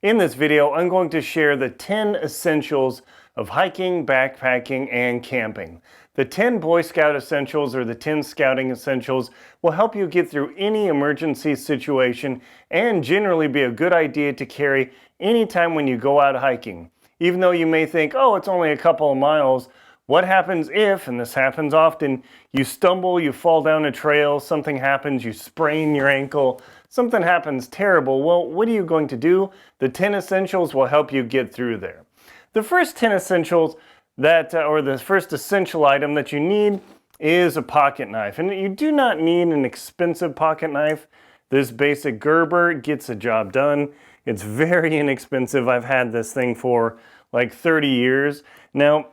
In this video, I'm going to share the 10 essentials of hiking, backpacking, and camping. The 10 Boy Scout essentials or the 10 scouting essentials will help you get through any emergency situation and generally be a good idea to carry anytime when you go out hiking. Even though you may think, oh, it's only a couple of miles, what happens if, and this happens often, you stumble, you fall down a trail, something happens, you sprain your ankle, something happens terrible? Well, what are you going to do? The 10 essentials will help you get through there. The first 10 essentials or the first essential item that you need is a pocket knife. And you do not need an expensive pocket knife. This basic Gerber gets the job done. It's very inexpensive. I've had this thing for like 30 years. Now,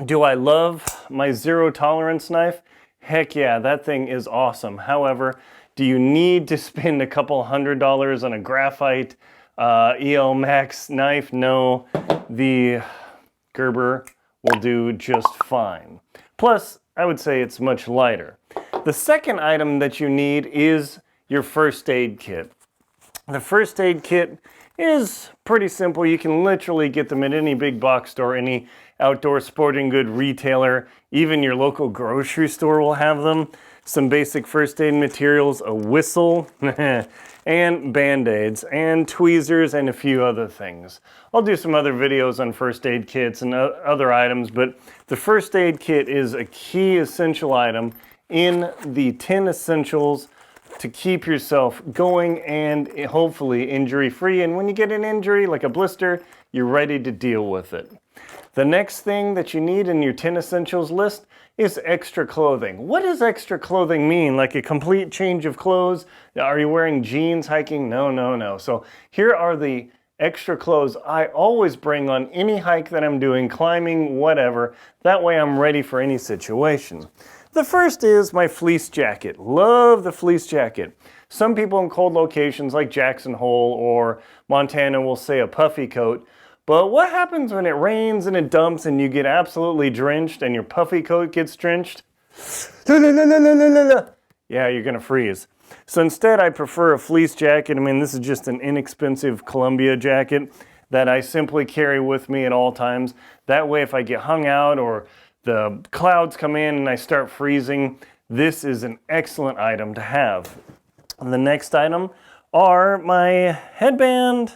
do I love my zero tolerance knife? Heck yeah, that thing is awesome. However, do you need to spend a couple $100s on a graphite EL Max knife? No, the Gerber will do just fine. Plus, I would say it's much lighter. The second item that you need is your first aid kit. The first aid kit is pretty simple. You can literally get them at any big box store, any outdoor sporting good retailer, even your local grocery store will have them. Some basic first aid materials, a whistle, and Band-Aids, and tweezers, and a few other things. I'll do some other videos on first aid kits and other items, but the first aid kit is a key essential item in the 10 essentials to keep yourself going and hopefully injury-free. And when you get an injury, like a blister, you're ready to deal with it. The next thing that you need in your 10 essentials list is extra clothing. What does extra clothing mean? Like a complete change of clothes? Are you wearing jeans hiking? No. So here are the extra clothes I always bring on any hike that I'm doing, climbing, whatever. That way I'm ready for any situation. The first is my fleece jacket. Love the fleece jacket. Some people in cold locations like Jackson Hole or Montana will say a puffy coat. But what happens when it rains and it dumps and you get absolutely drenched and your puffy coat gets drenched? Yeah, you're gonna freeze. So instead I prefer a fleece jacket. I mean, this is just an inexpensive Columbia jacket that I simply carry with me at all times. That way if I get hung out or the clouds come in and I start freezing, this is an excellent item to have. And the next item are my headband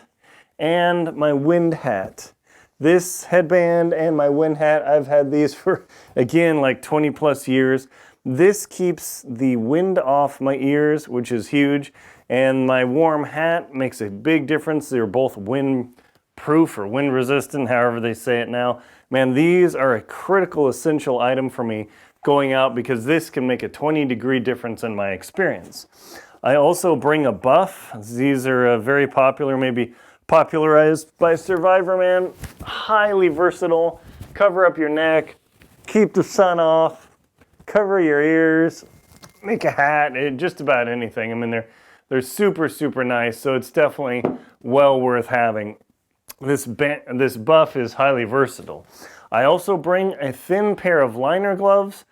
and my wind hat. This headband and my wind hat, I've had these for, again, like 20 plus years. This keeps the wind off my ears, which is huge, and my warm hat makes a big difference. They're both wind proof or wind resistant, however they say it now. Man, these are a critical essential item for me going out because this can make a 20-degree difference in my experience. I also bring a buff. These are very popular, maybe popularized by Survivor Man. Highly versatile. Cover up your neck, keep the sun off, cover your ears, make a hat, just about anything. I mean, they're super, super nice, so it's definitely well worth having. This buff is highly versatile. I also bring a thin pair of liner gloves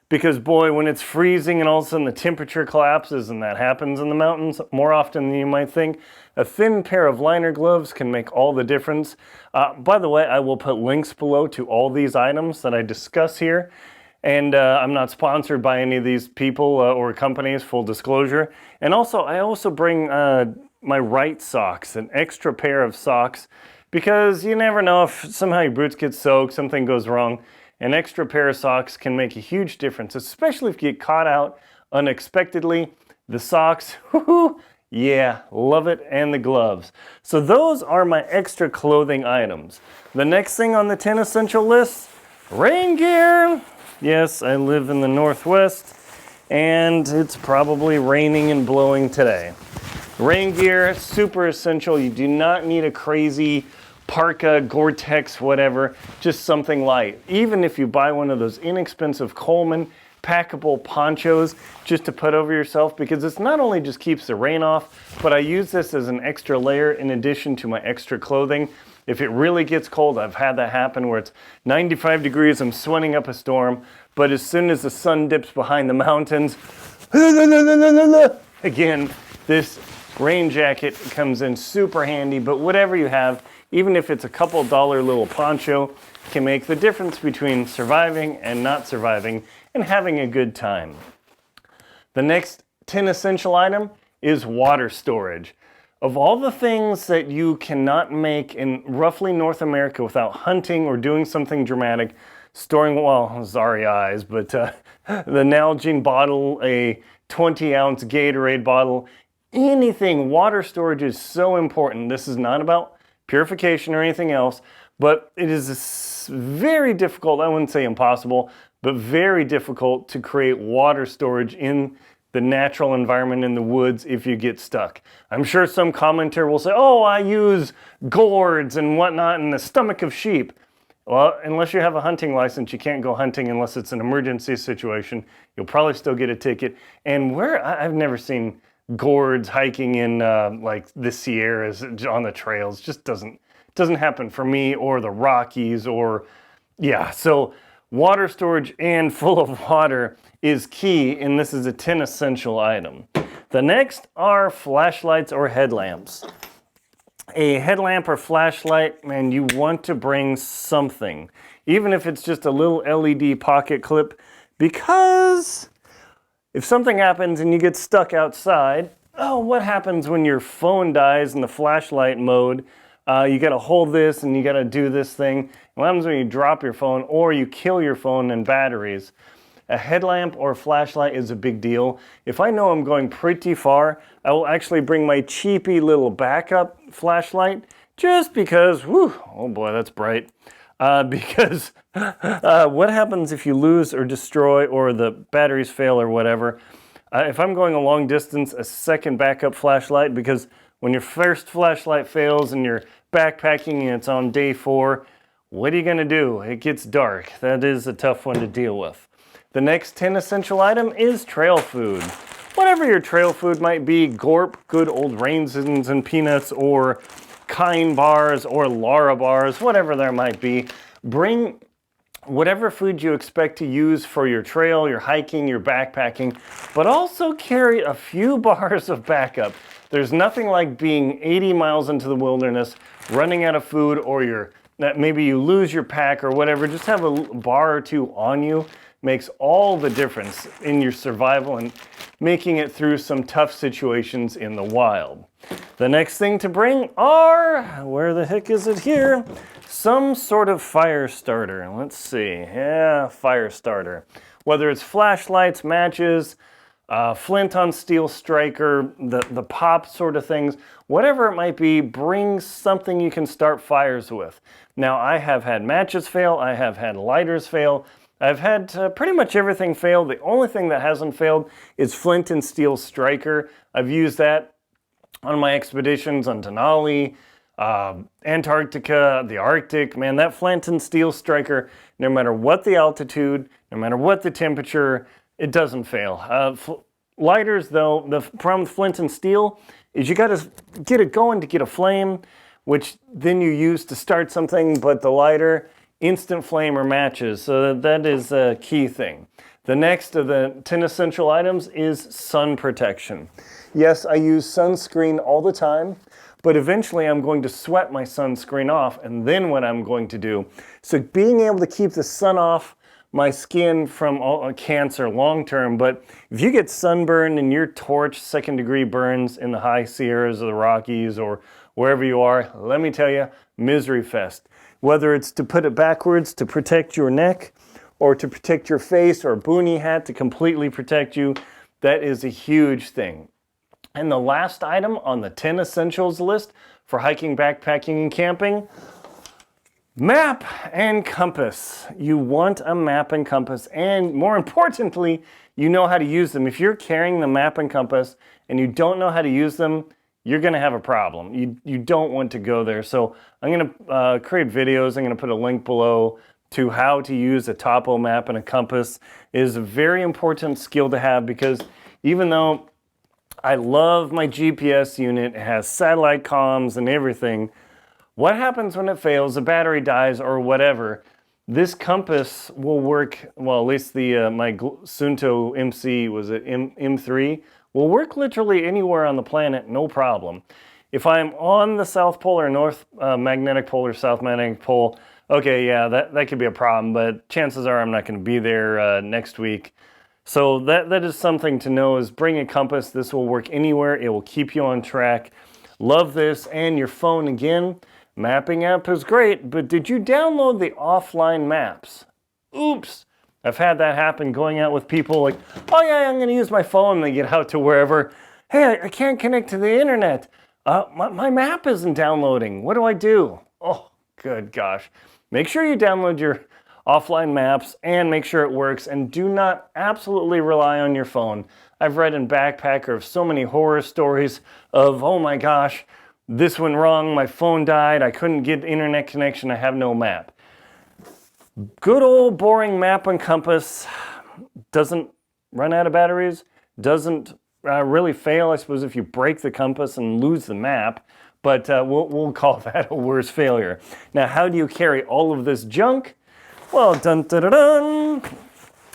because, boy, when it's freezing and all of a sudden the temperature collapses, and that happens in the mountains more often than you might think, a thin pair of liner gloves can make all the difference. By the way, I will put links below to all these items that I discuss here. And I'm not sponsored by any of these people or companies, full disclosure. And also, I also bring my right socks, an extra pair of socks, because you never know if somehow your boots get soaked, something goes wrong. An extra pair of socks can make a huge difference, especially if you get caught out unexpectedly. The socks, whoo-hoo, yeah, love it, and the gloves. So those are my extra clothing items. The next thing on the 10 essential list, rain gear. Yes, I live in the Northwest, and it's probably raining and blowing today. Rain gear, super essential. You do not need a crazy parka, Gore-Tex, whatever, just something light. Even if you buy one of those inexpensive Coleman packable ponchos just to put over yourself, because it's not only just keeps the rain off, but I use this as an extra layer in addition to my extra clothing. If it really gets cold, I've had that happen where it's 95 degrees, I'm sweating up a storm, but as soon as the sun dips behind the mountains, again, this Rain jacket comes in super handy, but whatever you have, even if it's a couple dollar little poncho, can make the difference between surviving and not surviving and having a good time. The next 10 essential item is water storage. Of all the things that you cannot make in roughly North America without hunting or doing something dramatic, storing, well, sorry eyes, but the Nalgene bottle, a 20-ounce Gatorade bottle, anything, water storage is so important. This is not about purification or anything else, but it is very difficult, I wouldn't say impossible, but very difficult to create water storage in the natural environment in the woods if you get stuck. I'm sure some commenter will say, oh, I use gourds and whatnot in the stomach of sheep. Well, unless you have a hunting license, you can't go hunting unless it's an emergency situation. You'll probably still get a ticket. And I've never seen gourds hiking in like the Sierras on the trails. Just doesn't happen for me, or the Rockies, or yeah. So water storage and full of water is key, and this is a 10 essential item. The next are flashlights or headlamps. A headlamp or flashlight, man, you want to bring something, even if it's just a little LED pocket clip, because if something happens and you get stuck outside, oh, what happens when your phone dies in the flashlight mode? You gotta hold this and you gotta do this thing. What happens when you drop your phone or you kill your phone and batteries? A headlamp or flashlight is a big deal. If I know I'm going pretty far, I will actually bring my cheapy little backup flashlight, just because, whew, oh boy, that's bright. Because what happens if you lose or destroy or the batteries fail or whatever? If I'm going a long distance, a second backup flashlight, because when your first flashlight fails and you're backpacking and it's on day 4, what are you gonna do? It gets dark. That is a tough one to deal with. The next 10 essential item is trail food. Whatever your trail food might be, Gorp, good old raisins and peanuts, or Kind bars or Lara bars, whatever there might be. Bring whatever food you expect to use for your trail, your hiking, your backpacking, but also carry a few bars of backup. There's nothing like being 80 miles into the wilderness, running out of food, or maybe you lose your pack or whatever. Just have a bar or two on you makes all the difference in your survival and making it through some tough situations in the wild. The next thing to bring are, where the heck is it here? Some sort of fire starter. Let's see, yeah, fire starter. Whether it's flashlights, matches, flint on steel striker, the pop sort of things, whatever it might be, bring something you can start fires with. Now, I have had matches fail, I have had lighters fail, I've had pretty much everything fail. The only thing that hasn't failed is flint and steel striker. I've used that on my expeditions on Denali, Antarctica, the Arctic. Man, that flint and steel striker, no matter what the altitude, no matter what the temperature, it doesn't fail. Lighters, though, the problem with flint and steel is you got to get it going to get a flame, which then you use to start something, but the lighter, instant flame or matches. So that is a key thing. The next of the 10 essential items is sun protection. Yes, I use sunscreen all the time, but eventually I'm going to sweat my sunscreen off, and then what I'm going to do. So being able to keep the sun off my skin from cancer long term, but if you get sunburned and your torch second degree burns in the high Sierras or the Rockies or wherever you are, let me tell you, misery fest. Whether it's to put it backwards to protect your neck, or to protect your face, or a boonie hat to completely protect you, that is a huge thing. And the last item on the 10 essentials list for hiking, backpacking, and camping, map and compass. You want a map and compass, and more importantly, you know how to use them. If you're carrying the map and compass and you don't know how to use them, you're gonna have a problem. You don't want to go there. So I'm gonna create videos. I'm gonna put a link below to how to use a topo map and a compass. It is a very important skill to have, because even though I love my GPS unit, it has satellite comms and everything, what happens when it fails, the battery dies or whatever, this compass will work, well, at least the my Suunto MC, was it M3, will work literally anywhere on the planet, no problem. If I'm on the South Pole or North Magnetic Pole or South Magnetic Pole, okay, yeah, that could be a problem, but chances are I'm not going to be there next week. So that is something to know, is bring a compass. This will work anywhere. It will keep you on track. Love this. And your phone, again, mapping app is great, but did you download the offline maps? Oops. I've had that happen going out with people like, oh yeah, I'm going to use my phone. And they get out to wherever. Hey, I can't connect to the internet. My map isn't downloading. What do I do? Oh, good gosh. Make sure you download your offline maps and make sure it works, and do not absolutely rely on your phone. I've read in Backpacker of so many horror stories of, oh my gosh, this went wrong, my phone died, I couldn't get internet connection, I have no map. Good old boring map and compass doesn't run out of batteries, doesn't really fail, I suppose, if you break the compass and lose the map, but we'll call that a worse failure. Now, how do you carry all of this junk? Well, dun dun dun dun,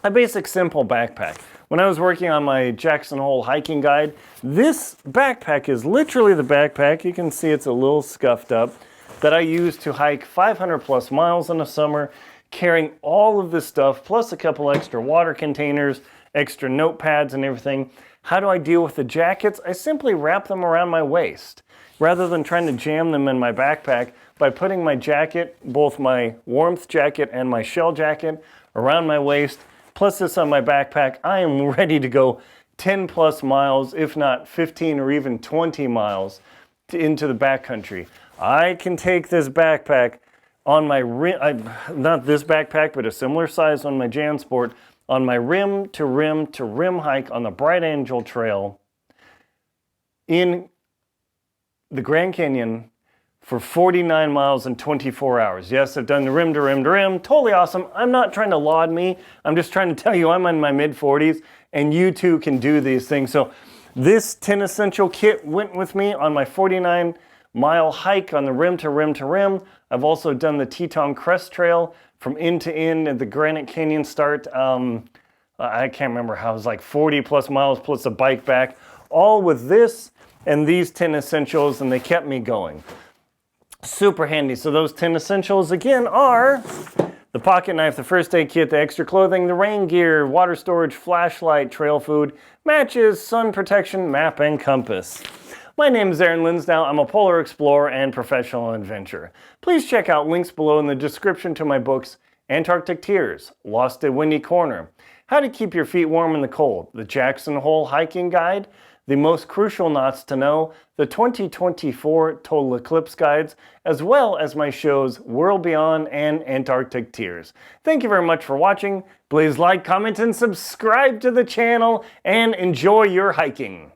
a basic simple backpack. When I was working on my Jackson Hole hiking guide, this backpack is literally the backpack, you can see it's a little scuffed up, that I use to hike 500 plus miles in the summer, carrying all of this stuff, plus a couple extra water containers, extra notepads and everything. How do I deal with the jackets? I simply wrap them around my waist, rather than trying to jam them in my backpack, by putting my jacket, both my warmth jacket and my shell jacket, around my waist, plus this on my backpack. I am ready to go 10 plus miles, if not 15 or even 20 miles into the backcountry. I can take this backpack on my rim, not this backpack, but a similar size on my JanSport, on my rim to rim to rim hike on the Bright Angel Trail in the Grand Canyon for 49 miles in 24 hours. Yes, I've done the rim to rim to rim. Totally awesome. I'm not trying to laud me. I'm just trying to tell you I'm in my mid-40s and you too can do these things. So this 10 Essential kit went with me on my 49-mile hike on the rim to rim to rim. I've also done the Teton Crest Trail from end to end at the Granite Canyon start. I can't remember how, it was like 40 plus miles plus a bike back, all with this and these 10 essentials, and they kept me going. Super handy. So those 10 essentials again are the pocket knife, the first aid kit, the extra clothing, the rain gear, water storage, flashlight, trail food, matches, sun protection, map, and compass. My name is Aaron Linsdau. I'm a polar explorer and professional adventurer. Please check out links below in the description to my books, Antarctic Tears, Lost at Windy Corner, How to Keep Your Feet Warm in the Cold, the Jackson Hole Hiking Guide, the Most Crucial Knots to Know, the 2024 Total Eclipse Guides, as well as my shows World Beyond and Antarctic Tears. Thank you very much for watching. Please like, comment, and subscribe to the channel, and enjoy your hiking.